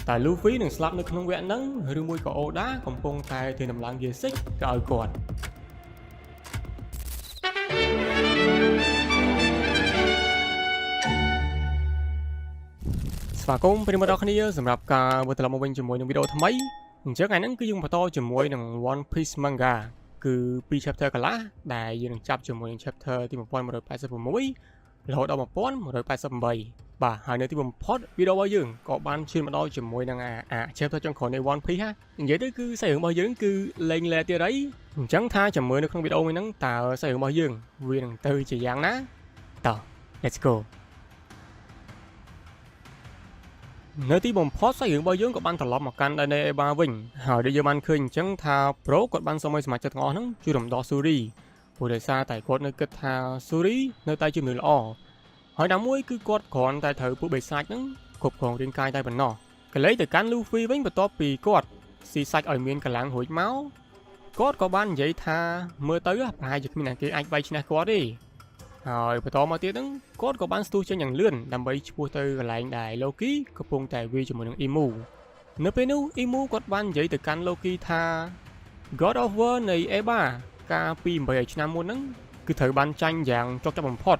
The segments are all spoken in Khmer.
តែ Luffy នឹងស្លាប់នៅក្នុងវគ្គហ្នឹងឬមួយក៏ Oda កំពុងតែធ្វើដំឡើង Gear 6 ក៏ឲ្យគាត់ស្វាគមន៍ប្រិយមិត្តអរគ្នាសម្រាប់ការវិលត្រឡប់មកវិញជាមួយនឹងវីដេអូថ្មីអញ្ចឹងថ្ងៃហ្នឹងគឺយើងបន្តជាមួយនឹង One Piece Manga គឺ2 chapter កន្លះដែលយើងនឹងចាប់ជាមួយនឹង chapter ទី1186រហូតដល់1188បាទហើយនៅទីបំផុតវីដេអូរបស់យើងក៏បានឈានមកដល់ជាមួយនឹងអា chapter ចុងក្រោយនៃ One Piece ហ่ะនិយាយទៅគឺសាច់រឿងរបស់យើងគឺលេងលែទៀតអីអញ្ចឹងថាចាំមើលនៅក្នុងវីដេអូមួយហ្នឹងតើសាច់រឿងរបស់យើងវានឹងទៅជាយ៉ាងណាតោះ let's go នៅទីបំផុតសាច់រឿងរបស់យើងក៏បានត្រឡប់មកកាន់ដល់នៃអេបាវិញហើយដូចយើងបានឃើញអញ្ចឹងថា Pro គាត់បានសុំឲ្យសមាជិកទាំងអស់ហ្នឹងជួយរំដោះ Suri ព្រោះដោយសារតែគាត់នៅគិតថា Suri នៅតែជាមនុស្សល្អហើយណាមួយគឺគាត់គ្រាន់តែត្រូវពួកបិសាចហ្នឹងគ្រប់គ្រងរាងកាយតែប៉ុណ្ណោះកលេសទៅកាន់ Luffy វិញបន្ទាប់ពីគាត់ស៊ីសាច់ឲ្យមានកម្លាំងរួចមកគាត់ក៏បាននិយាយថាមើលទៅប្រហែលជាគ្មានអ្នកគេអាចវាយឈ្នះគាត់ទេហើយបន្តមកទៀតហ្នឹងគាត់ក៏បានស្ទុះចេញយ៉ាងលឿនដើម្បីឈ្មោះទៅកន្លែងដែល Loki កំពុងតែវាយជាមួយនឹង Imu នៅពេលនោះ Imu គាត់បាននិយាយទៅកាន់ Loki ថា God of War នៃ Eba កាលពី8ឆ្នាំមុនហ្នឹងគឺត្រូវបានចាញ់យ៉ាងចុកចាប់បំផុត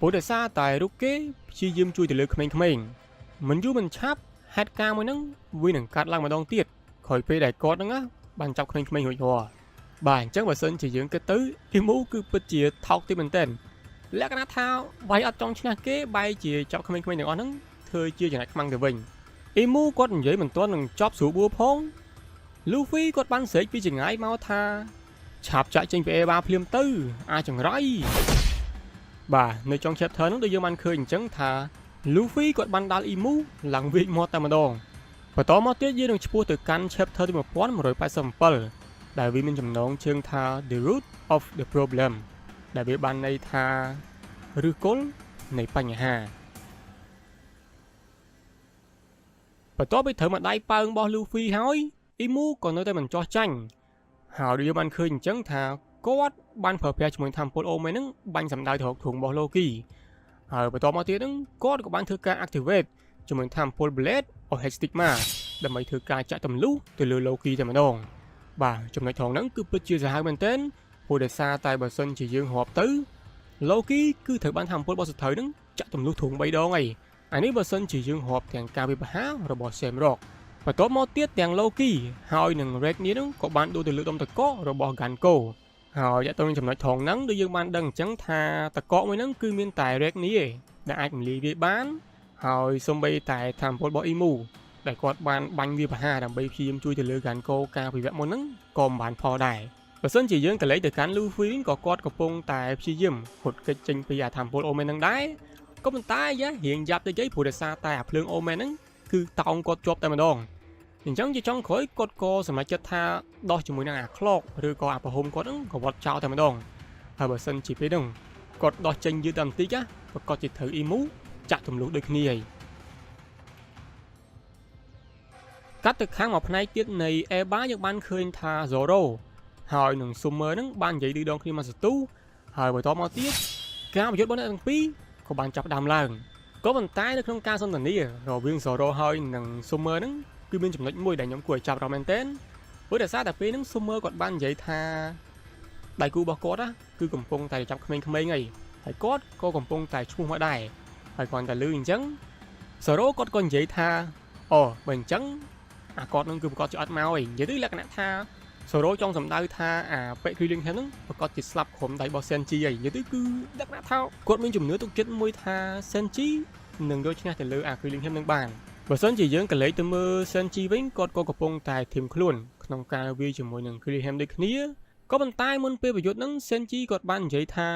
ព្រោះដោយសារតែរូបគេព្យាយាមជួយទៅលើក្មេងៗមិនយូរមិនឆាប់ហេតុការណ៍មួយហ្នឹងវានឹងកាត់ឡើងម្ដងទៀតក្រោយពេលដែលគាត់ហ្នឹងបានចាប់ក្មេងៗរួចរាល់បាទអញ្ចឹងបើសិនជាយើងគិតទៅ Imu គឺពិតជាថោកទីមែនទែនលក្ខណៈថាបាយអត់ចង់ឈ្នះគេបាយជាចាប់ក្មេងៗទាំងអស់ហ្នឹងធ្វើជាចំណែកខ្មាំងទៅវិញអ៊ីមូគាត់និយាយមិនទាន់នឹងចប់ស្រួលបួផង Luffy គាត់បានស្រែកពីចង្អាយមកថាឆាប់ចាក់ចេញពីអេបាភ្លាមទៅអាចង្រៃបាទនៅចុង chapter ហ្នឹងដូចយើងបានឃើញអញ្ចឹងថា Luffy គាត់បានដាល់អ៊ីមូឡើងវិញមកតែម្ដងបន្តមកទៀតយើងនឹងឈ្មោះទៅកាន់ chapter ទី1187ដែលវាមានចំណងជើងថា The Root of the Problem ដែលវាបានន័យថាឫសគល់នៃបញ្ហាបន្ទាប់ពីត្រូវមកដៃប៉ើងរបស់ Luffy ហើយ Imu ក៏នៅតែមិនចោះចាញ់ហើយដូចយើងបានឃើញអញ្ចឹងថាគាត់បានប្រើប្រាស់ជាមួយថាមពល Omen ហ្នឹងបាញ់សម្ដៅទៅរកធុងរបស់ Loki ហើយបន្តមកទៀតហ្នឹងគាត់ក៏បានធ្វើការ activate ជាមួយថាមពល Blade of Hextigma ដើម្បីធ្វើការចាក់ទម្លុះទៅលើ Loki តែម្ដងបាទចំណុចត្រង់ហ្នឹងគឺពិតជាសាហាវមែនទែនព្រោះដោយសារតែបើសិនជាយើងរាប់ទៅ Loki គឺត្រូវបានថាមពលរបស់សត្រូវហ្នឹងចាក់ទម្លុះធុង3ដងហើយអានេះបើសិនជាយើងរាប់ទាំងការវិបហារបស់ Shamrock បន្ទាប់មកទៀតទាំង Loki ហើយនឹង Rhaenyra ហ្នឹងក៏បានដួលទៅលើដុំតកករបស់ Ganko ហើយយកទៅនឹងចំណុចត្រង់ហ្នឹងដូចយើងបានដឹងអញ្ចឹងថាតកកមួយហ្នឹងគឺមានតែ Rhaenyra ដែលអាចរំលាយវាបានហើយសូម្បីតែថាមពលរបស់ Imu ដែលគាត់បានបាញ់វាបហាដើម្បីព្យាយាមជួយទៅលើ Ganko ការពិវៈមុនហ្នឹងក៏មិនបានផលដែរបើសិនជាយើងកលេចទៅកាន់ Luffy ក៏គាត់កំពុងតែព្យាយាមហត់កិច្ចចេញពីអាថាមពល Omen ហ្នឹងដែរក៏ប៉ុន្តែរៀងយ៉ាប់តិចព្រោះដោយសារតែអាភ្លើង Omen ហ្នឹងគឺតោងគាត់ជាប់តែម្ដងអញ្ចឹងជាចុងក្រោយគាត់ក៏សម្រេចចិត្តថាដោះជាមួយនឹងអាខ្លោកឬក៏អាប្រហុំគាត់ហ្នឹងក៏វត្តចោលតែម្ដងហើយបើសិនជាពេលហ្នឹងគាត់ដោះចេញយឺតតែបន្តិចប្រកាសជាត្រូវ Imu ចាក់ទម្លុះដូចគ្នាហើយកាត់ទៅខាងមួយផ្នែកទៀតនៃ Eba យើងបានឃើញថា Zoro ហើយនឹង Summer ហ្នឹងបាននិយាយឌឺដងគ្នាមកសន្ទុះហើយបន្តមកទៀតការប្រយុទ្ធរបស់អ្នកទាំងពីរក៏បានចាប់ផ្ដើមឡើងក៏ប៉ុន្តែនៅក្នុងការសន្ទនារវាង Zoro ហើយនឹង Summer ហ្នឹងគឺមានចំណុចមួយដែលខ្ញុំគួរឲ្យចាប់អារម្មណ៍មែនទែនព្រោះដោយសារតែពេលហ្នឹង Summer គាត់បាននិយាយថាដៃគូរបស់គាត់គឺកំពុងតែចាប់ក្មេងៗហើយគាត់ក៏កំពុងតែឈ្មោះមកដែរហើយគាត់តែលឺអញ្ចឹង Zoro គាត់ក៏និយាយថាអូបើអញ្ចឹងអាគាត់នឹងគឺប្រកាសជាអត់មកឯងនិយាយទៅលក្ខណៈថា Zoro ចង់សម្ដៅថាអាពេក Killing Ham ហ្នឹងប្រកាសជាស្លាប់ក្រុមដៃរបស់ Senji ហើយនិយាយទៅគឺលក្ខណៈថាគាត់មានជំនឿទុកចិត្តមួយថា Senji នឹងយកឈ្នះទៅលើអា Killing Ham នឹងបានបើសិនជាយើងកលេចទៅមើល Senji វិញគាត់ក៏កំពុងតែធៀមខ្លួនក្នុងការវាយជាមួយនឹង Killing Ham ដូចគ្នាក៏ប៉ុន្តែមុនពេលប្រយុទ្ធហ្នឹង Senji គាត់បាននិយាយថា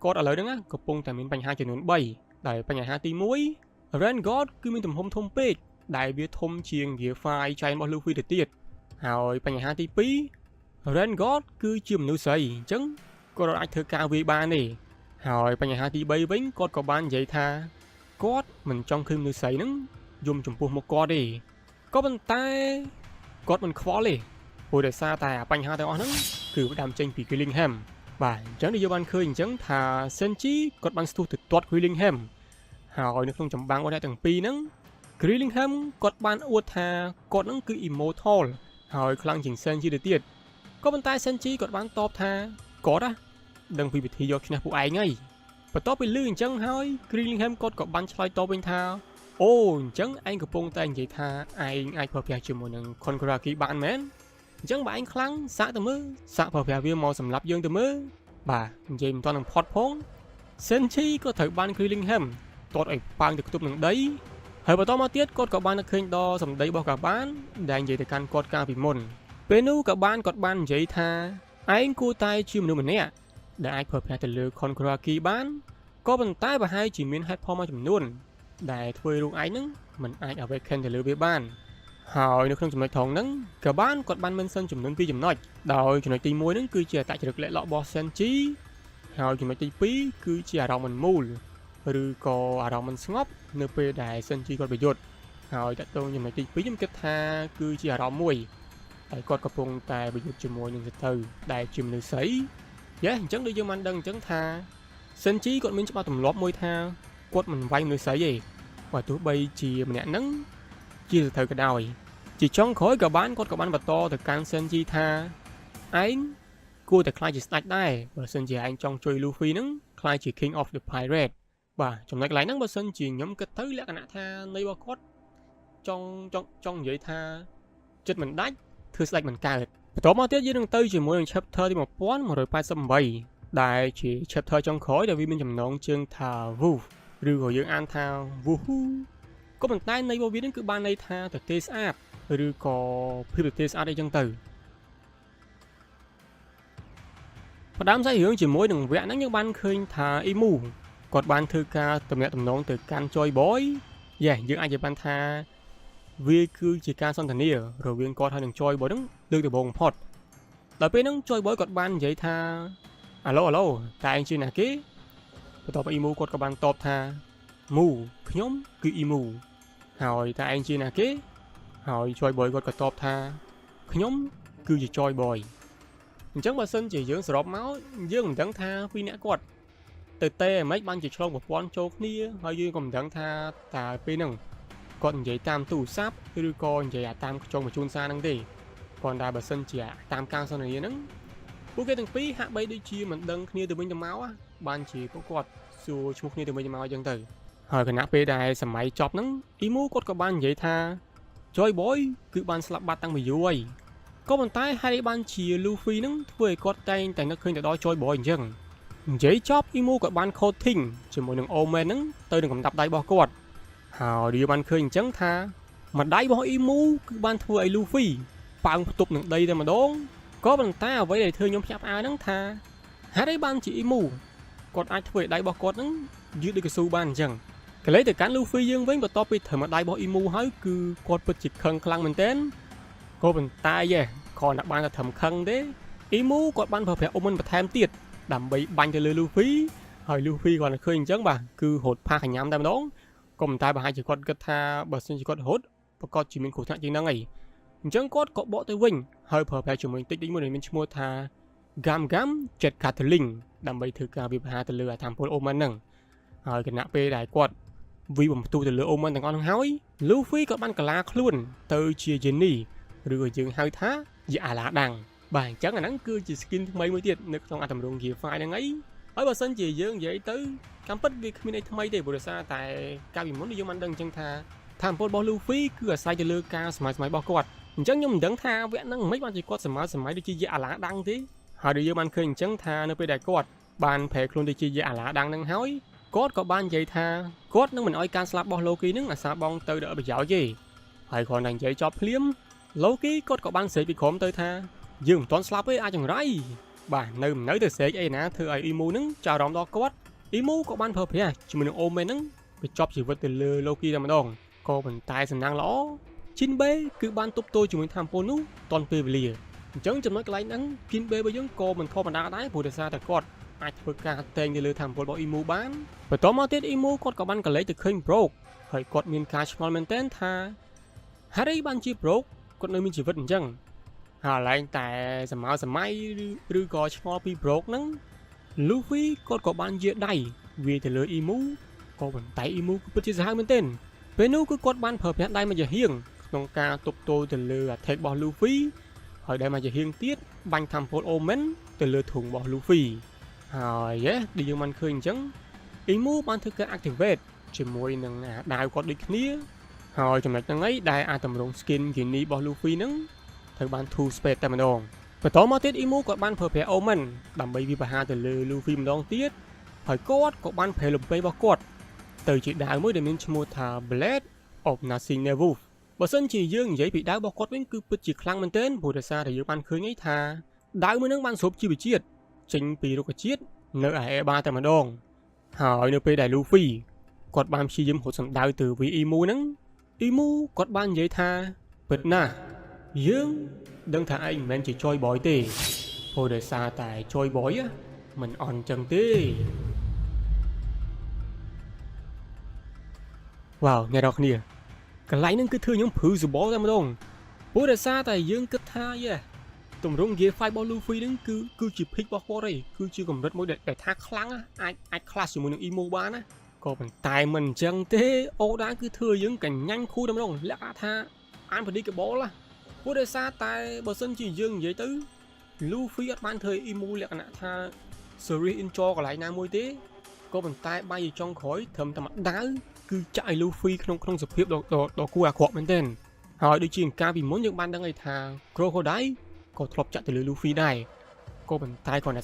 គាត់ឥឡូវហ្នឹងកំពុងតែមានបញ្ហាចំនួន3ដែលបញ្ហាទី1 Rangard គឺមានទំហំធំពេកដែលវាធំជាង Gear 5 Giant របស់ Luffy ទៅទៀតហើយបញ្ហាទី2 Rangard គឺជាមនុស្សស្រីអញ្ចឹងគាត់អាចធ្វើការវាយបានទេហើយបញ្ហាទី3វិញគាត់ក៏បាននិយាយថាគាត់មិនចង់ឃើញមនុស្សស្រីហ្នឹងយំចំពោះមុខគាត់ទេក៏ប៉ុន្តែគាត់មិនខ្វល់ទេព្រោះដោយសារតែបញ្ហាទាំងអស់ហ្នឹងគឺផ្ដើមចេញពី Killing Ham បាទអញ្ចឹងយើងបានឃើញអញ្ចឹងថា Senji គាត់បានស្ទុះទៅទាត់ Killing Ham ហើយនៅក្នុងចម្បាំងរបស់អ្នកទាំងពីរហ្នឹង Gillingham គាត់បានអួតថាគាត់នឹងគឺ immortal ហើយខ្លាំងជាង Senji ទៅទៀតក៏ប៉ុន្តែ Senji គាត់បានតបថាគាត់ដឹងពីវិធីយកឈ្នះពួកឯងហើយបន្ទាប់ពីឮអញ្ចឹងហើយ Gillingham គាត់ក៏បានឆ្លើយតបវិញថាអូអញ្ចឹងឯងកំពុងតែនិយាយថាឯងអាចប្រើប្រាស់ជាមួយនឹង Konkuraki បានមែនអញ្ចឹងបើឯងខ្លាំងសាកទៅមើលសាកប្រើប្រាស់វាមកសម្រាប់យើងទៅមើលបាទនិយាយមិនទាន់នឹងផុតផង Senji ក៏ត្រូវបាន Gillingham ទាត់ឲ្យប៉ាងទៅខ្ទប់នឹងដីហើយបន្តមកទៀតគាត់ក៏បាននឹកឃើញដល់សម្ដីរបស់កាបានដែលនិយាយទៅកាន់គាត់កាលពីមុនពេលនោះកាបានគាត់បាននិយាយថាឯងគួរតែជាមនុស្សម្នាក់ដែលអាចប្រើប្រាស់ទៅលើ Konkuraki បានក៏ប៉ុន្តែប្រហែលជាមានហេតុផលមួយចំនួនដែលធ្វើឲ្យរូបឯងហ្នឹងមិនអាច awaken ទៅលើវាបានហើយនៅក្នុងចំណុចថងហ្នឹងកាបានគាត់បានមិនសិនចំនួន2ចំណុចដោយចំណុចទី1ហ្នឹងគឺជាអត្តចរិតលែកឡករបស់ Senji ហើយចំណុចទី2គឺជាអារម្មណ៍មិនមូលឬក៏អារម្មណ៍មិនស្ងប់នៅពេលដែល Senji គាត់ប្រយុទ្ធហើយតើតើចំណុចទី2ខ្ញុំគិតថាគឺជាអារម្មណ៍មួយហើយគាត់កំពុងតែប្រយុទ្ធជាមួយនឹងសត្រូវដែលជាមនុស្សស្រីអញ្ចឹងដូចយើងបានដឹងអញ្ចឹងថា Senji គាត់មានច្បាប់ទម្លាប់មួយថាគាត់មិនវាយមនុស្សស្រីទេបើទោះបីជាម្នាក់ហ្នឹងជាសត្រូវក៏ដោយជាចុងក្រោយក៏បានគាត់ក៏បានបន្តទៅកាន់ Senji ថាឯងគួរតែខ្លាចជាស្ដេចដែរបើសិនជាឯងចង់ជួយ Luffy ហ្នឹងខ្លាចជា King of the Pirate បាទចំណុចកន្លែងហ្នឹងបើសិនជាខ្ញុំគិតទៅលក្ខណៈថានៃរបស់គាត់ចង់និយាយថាចិត្តមិនដាច់ធ្វើស្ដេចមិនកើតបន្តមកទៀតយើងនឹងទៅជាមួយនឹង chapter ទី1188ដែលជា chapter ចុងក្រោយដែលវាមានចំណងជើងថា Woof ឬក៏យើងអានថា Woohoo ក៏ប៉ុន្តែន័យរបស់វានឹងគឺបានន័យថាទទេស្អាតឬក៏ភាពទទេស្អាតអីចឹងទៅផ្ដើមសាច់រឿងជាមួយនឹងវគ្គហ្នឹងយើងបានឃើញថា Imu គាត់បានធ្វើការទំនាក់ទំនងទៅកាន់ Joy Boy យើងអាចនិយាយបានថាវាគឺជាការសន្ទនារវាងគាត់ហើយនឹង Joy Boy ហ្នឹងលើកដំបូងបំផុតដល់ពេលហ្នឹង Joy Boy គាត់បាននិយាយថាអាឡូតើឯងជាណាគេបន្ទាប់ពី Imu គាត់ក៏បានតបថា Mu ខ្ញុំគឺ Imu ហើយតើឯងជាណាគេហើយ Joy Boy គាត់ក៏តបថាខ្ញុំគឺជា Joy Boy អញ្ចឹងបើសិនជាយើងសរុបមកយើងមិនដឹងថាពីរអ្នកគាត់ទៅទេអ្មេចបានជាឆ្លងប្រព័ន្ធចូលគ្នាហើយយើងក៏មិនដឹងថាតើពេលហ្នឹងគាត់និយាយតាមទូរស័ព្ទឬក៏និយាយតាមខ្ចុងបញ្ជូនសារហ្នឹងទេគ្រាន់តែបើសិនជាតាមការសន្ទនាហ្នឹងពួកគេទាំងពីរហាក់បីដូចជាមិនដឹងគ្នាទៅវិញទៅមកបានជាពួកគាត់សួរឈ្មោះគ្នាទៅវិញទៅមកអញ្ចឹងទៅហើយគណៈពេលដែលសម័យចប់ហ្នឹង Imu គាត់ក៏បាននិយាយថា Joy Boy គឺបានស្លាប់បាត់តាំងពីយូរហើយក៏ប៉ុន្តែហេតុអីបានជា Luffy ហ្នឹងធ្វើឲ្យគាត់តែងតែនឹកឃើញទៅដល់ Joy Boy អញ្ចឹងនិយាយចប់ Imu គាត់បាន coating ជាមួយនឹង Old Man ហ្នឹងទៅនឹងកំដាប់ដៃរបស់គាត់ហើយវាបានឃើញអញ្ចឹងថាម្ដាយរបស់ Imu គឺបានធ្វើឲ្យ Luffy ប៉ើងផ្ទប់នឹងដីតែម្ដងក៏ប៉ុន្តែអ្វីដែលធ្វើខ្ញុំភ្ញាក់ផ្អើលហ្នឹងថាហេតុអីបានជា Imu គាត់អាចធ្វើឲ្យដៃរបស់គាត់ហ្នឹងយឺតដូចកស៊ូបានអញ្ចឹងកលេសទៅកាន់ Luffy យើងវិញបន្ទាប់ពីធ្វើម្ដាយរបស់ Imu ហើយគឺគាត់ពិតជាខឹងខ្លាំងមែនទែនក៏ប៉ុន្តែគ្រាន់តែបានតែធ្វើខឹងទេ Imu គាត់បានប្រើប្រាស់អ៊ុំមិនបន្ថែមទៀតដើម្បីបាញ់ទៅលើ Luffy ហើយ Luffy គាត់តែឃើញអញ្ចឹងបាទគឺរត់ផាសកញ្ញាំតែម្ដងក៏ប៉ុន្តែប្រហែលជាគាត់គិតថាបើសិនជាគាត់រត់ប្រកាសជាមានគ្រោះថ្នាក់ជាងហ្នឹងហើយអញ្ចឹងគាត់ក៏បកទៅវិញហើយប្រើប្រាស់ជាមួយតិចមួយដែលមានឈ្មោះថា Gam Jet Gatling ដើម្បីធ្វើការវាយប្រហារទៅលើអាថាមពល Omen ហ្នឹងហើយគណៈពេលដែលគាត់វាយបំផ្ទុះទៅលើ Omen ទាំងអស់ហ្នឹងហើយ Luffy ក៏បានកលាខ្លួនទៅជា Genie ឬក៏យើងហៅថាជាអាឡាដាំងបាទអញ្ចឹងអាហ្នឹងគឺជា skin ថ្មីមួយទៀតនៅក្នុងអាតម្រង Gear 5ហ្នឹងហើយបើសិនជាយើងនិយាយទៅកម្មពិតវាគ្មានអីថ្មីទេព្រោះសារតែកាលពីមុនយើងបានដឹងអញ្ចឹងថាថាមពលរបស់ Luffy គឺអាស្រ័យទៅលើការសម័យរបស់គាត់អញ្ចឹងខ្ញុំមិនដឹងថាវគ្គហ្នឹងមិនបានជាគាត់សម័យដូចជាអាឡាដាំងទេហើយដូចយើងបានឃើញអញ្ចឹងថានៅពេលដែលគាត់បានប្រែខ្លួនទៅជាអាឡាដាំងហ្នឹងហើយគាត់ក៏បាននិយាយថាគាត់នឹងមិនអោយការស្លាប់របស់ Loki ហ្នឹងអាសាបងទៅដល់ប្រយោជន៍ទេហើយគ្រាន់តែនិយាយចប់ភ្លាម Loki គាត់ក៏បានស្រែកពីក្រុមទៅថាយើងមិនទាន់ស្លាប់ទេអាចចង្រៃបាទនៅទៅស្រែកអីណាធ្វើឲ្យ Imu ហ្នឹងចោលអារម្មណ៍ដល់គាត់ Imu ក៏បានប្រើប្រាស់ជាមួយនឹង Omen ហ្នឹងបញ្ចប់ជីវិតទៅលើ Loki តែម្ដងក៏ប៉ុន្តែសំណាងល្អ Jinbe គឺបានទប់ទល់ជាមួយថាមពលនោះតន់ពេលវេលាអញ្ចឹងចំណុចកន្លែងហ្នឹង Jinbe របស់យើងក៏មិនធម្មតាដែរព្រោះដោយសារតែគាត់អាចធ្វើការតែងទៅលើថាមពលរបស់ Imu បានបន្តមកទៀត Imu គាត់ក៏បានកលេចទៅឃើញ Brook ហើយគាត់មានការឆ្ងល់មែនទែនថាហេតុអីបានជា Brook គាត់នៅមានជីវិតអញ្ចឹងហើយឡើងតែសម័យឬក៏ឆ្ងល់ពី Brook ហ្នឹង Luffy គាត់ក៏បានយាដៃវាទៅលើ Imu ក៏ប៉ុន្តែ Imu គឺពិតជាសាហាវមែនទែន ពេលនោះគឺគាត់បានប្រើប្រាស់ដៃមួយជាហៀងក្នុងការទប់ទល់ទៅលើ attack របស់ Luffy ហើយដៃមួយជាហៀងទៀតបាញ់ Temple Omen ទៅលើធុងរបស់ Luffy ហើយដែលយើងបានឃើញអញ្ចឹង Imu បានធ្វើការ activate ជាមួយនឹងដាវគាត់ដូចគ្នាហើយចំណុចហ្នឹងឯងដែលអាចតម្រង់ skin Genie របស់ Luffy ហ្នឹងត្រូវបាន two space តែម្ដងបន្តមកទៀត Imu គាត់បានប្រើប្រាស់ Omen ដើម្បីវាប្រហារទៅលើ Luffy ម្ដងទៀតហើយគាត់ក៏បានប្រែលំពេរបស់គាត់ទៅជាដាវមួយដែលមានឈ្មោះថា Blade of Nothing Neville បើសិនជាយើងនិយាយពីដាវរបស់គាត់វិញគឺពិតជាខ្លាំងមែនទែនព្រោះដោយសារតែយើងបានឃើញឯថាដាវមួយហ្នឹងបានស្រូបជីវជាតិចេញពីរុក្ខជាតិនៅឯ Eba តែម្ដងហើយនៅពេលដែល Luffy គាត់បានព្យាយាមរត់សម្ដៅទៅវា Imu ហ្នឹង Imu គាត់បាននិយាយថាពិតណាស់យើងដឹងថាឯងមិនមែនជា Joy Boy ទេព្រោះដោយសារតែ Joy Boy មិនអន់ចឹងទេវ៉ាវអ្នកនរគ្នាកន្លែងហ្នឹងគឺធ្វើខ្ញុំព្រឺសបល់តែម្ដងព្រោះដោយសារតែយើងគិតថាទម្រង់ Gear 5 របស់ Luffy ហ្នឹងគឺជា peak របស់គាត់ឯងគឺជាកម្រិតមួយដែលថាខ្លាំងអាច clash ជាមួយនឹង Imu បានណាក៏ប៉ុន្តែមិនអញ្ចឹងទេអូដាគឺធ្វើយើងកញ្ញាញ់គូតែម្ដងលក្ខណៈថា unpredictable ណាព្រោះដោយសារតែបើសិនជាយើងនិយាយទៅ Luffy អត់បានធ្វើ Imu លក្ខណៈថា serious injure កន្លែងណាមួយទេក៏ប៉ុន្តែបាយចុងក្រោយត្រឹមតែមកដាវគឺចាក់ឲ្យ Luffy ក្នុងសភាពដ៏គួរអាក្រក់មែនទែនហើយដូចជាការពីមុនយើងបានដឹងថា Crocodile ក៏ធ្លាប់ចាក់ទៅលើ Luffy ដែរក៏ប៉ុន្តែគាត់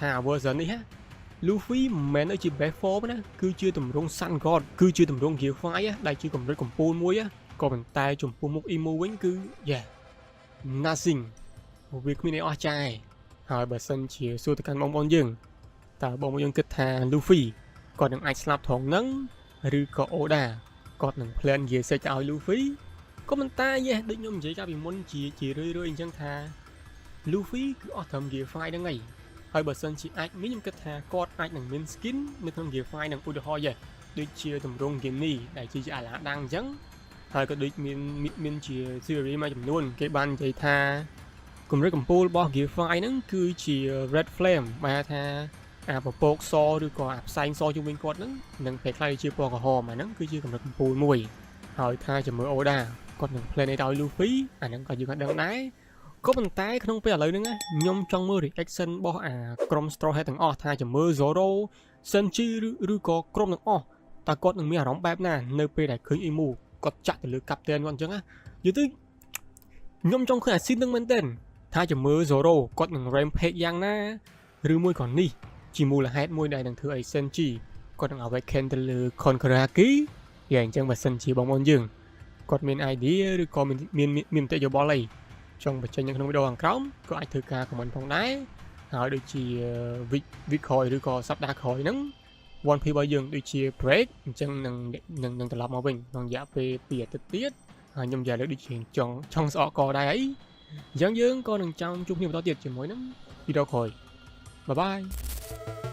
ថា version នេះ Luffy មិនមែនជា best form ណាគឺជាទម្រង់ Sun God គឺជាទម្រង់ Gear 5 ដែលជាកម្រិតកំពូលមួយក៏ប៉ុន្តែចំពោះមុខ Imu វិញគឺ nothing វាគ្មានអីអស្ចារ្យហើយបើសិនជាសួរទៅកាន់បងប្អូនយើងតើបងប្អូនយើងគិតថា Luffy គាត់នឹងអាចស្លាប់ត្រង់ហ្នឹងឬក៏ Oda គាត់នឹង plan Gear 6ទៅឲ្យ Luffy ក៏ប៉ុន្តែដូចខ្ញុំនិយាយកាលពីមុនជារឿយៗអញ្ចឹងថា Luffy គឺអស់ត្រឹម Gear 5ហ្នឹងឯងហើយបើសិនជាអាចមានខ្ញុំគិតថាគាត់អាចនឹងមាន skin នៅក្នុង Gear 5នឹងឧទាហរណ៍ដូចជាទម្រង់ Genie ដែលជាអាឡាដាំងអញ្ចឹងហើយក៏ដូចមានជា series មួយចំនួនគេបាននិយាយថាកម្រិតកំពូលរបស់ Gear 5ហ្នឹងគឺជា Red Flame បែរថាអាពពកសឬក៏អាផ្សែងសជុំវិញគាត់ហ្នឹងនឹងប្រែក្លាយជាពណ៌ក្រហមអាហ្នឹងគឺជាកម្រិតកំពូលមួយហើយថាជាមួយ Oda គាត់នឹង plan ឲ្យ Luffy អាហ្នឹងក៏យើងអត់ដឹងដែរក៏ប៉ុន្តែក្នុងពេលឥឡូវហ្នឹងខ្ញុំចង់មើល reaction របស់អាក្រុម Straw Hat ទាំងអស់ថាจะមើល Zoro Sanji ឬក៏ក្រុមទាំងអស់តើគាត់នឹងមានអារម្មណ៍បែបណានៅពេលដែលឃើញ Imu គាត់ចាក់ទៅលើ Captain គាត់អញ្ចឹងនិយាយទៅខ្ញុំចង់ឃើញអាស៊ីនហ្នឹងមែនទែនថាจะមើល Zoro គាត់នឹង rampage យ៉ាងណាឬមួយក៏នេះជាមូលហេតុមួយដែលនឹងធ្វើឲ្យ Sanji គាត់នឹង awaken ទៅលើ Konkaraki យ៉ាងអញ្ចឹងបើសិនជាបងប្អូនយើងគាត់មាន idea ឬក៏មានមតិយោបល់អីចង់បញ្ចេញនៅក្នុងវីដេអូខាងក្រោមក៏អាចធ្វើការ comment ផងដែរហើយដូចជា week ក្រោយឬក៏សប្តាហ៍ក្រោយហ្នឹង One Piece របស់យើងដូចជា break អញ្ចឹងនឹងត្រឡប់មកវិញក្នុងរយៈពេល2អាទិត្យទៀតហើយខ្ញុំនិយាយលើដូចជាចង់ស្អកកដែរអីអញ្ចឹងយើងក៏នឹងចង់ជួបគ្នាបន្តទៀតជាមួយនឹងវីដេអូក្រោយ Bye bye